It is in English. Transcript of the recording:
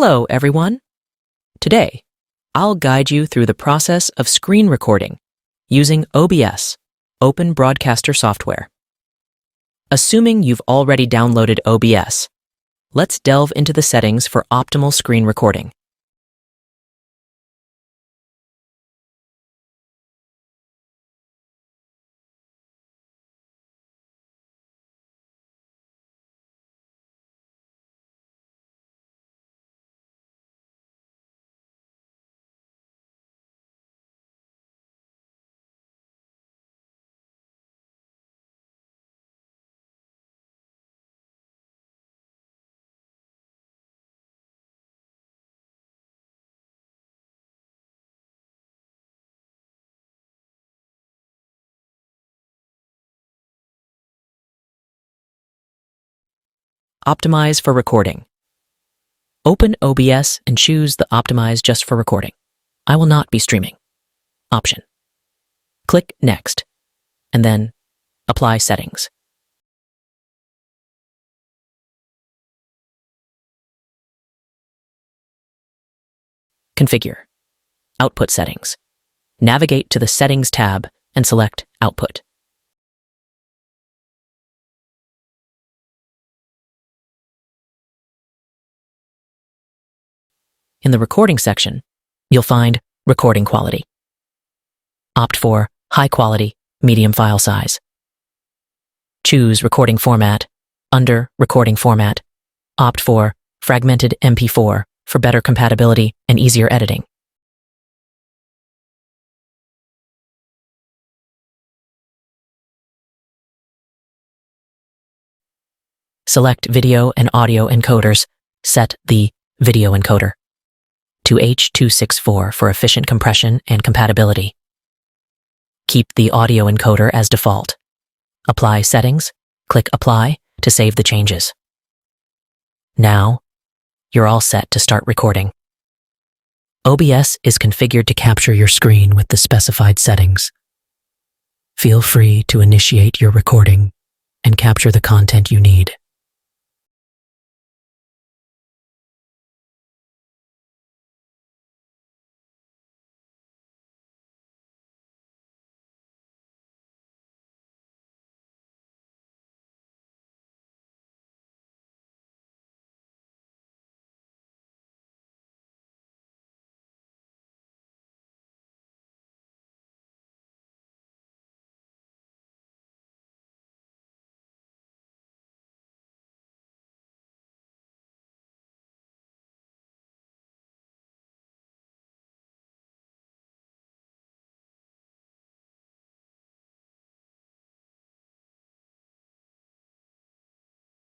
Hello, everyone. Today, I'll guide you through the process of screen recording using OBS, Open Broadcaster Software. Assuming you've already downloaded OBS, let's delve into the settings for optimal screen recording. Optimize for recording. Open OBS and choose the Optimize just for recording. I will not be streaming option. Click Next, and then Apply Settings. Configure. Output Settings. Navigate to the Settings tab and select Output. In the Recording section, you'll find Recording Quality. Opt for High Quality, Medium File Size. Choose Recording Format. Under Recording Format, opt for Fragmented MP4 for better compatibility and easier editing. Select Video and Audio Encoders. Set the Video Encoder to H.264 for efficient compression and compatibility. Keep the audio encoder as default. Apply Settings. Click Apply to save the changes. Now, you're all set to start recording. OBS is configured to capture your screen with the specified settings. Feel free to initiate your recording and capture the content you need.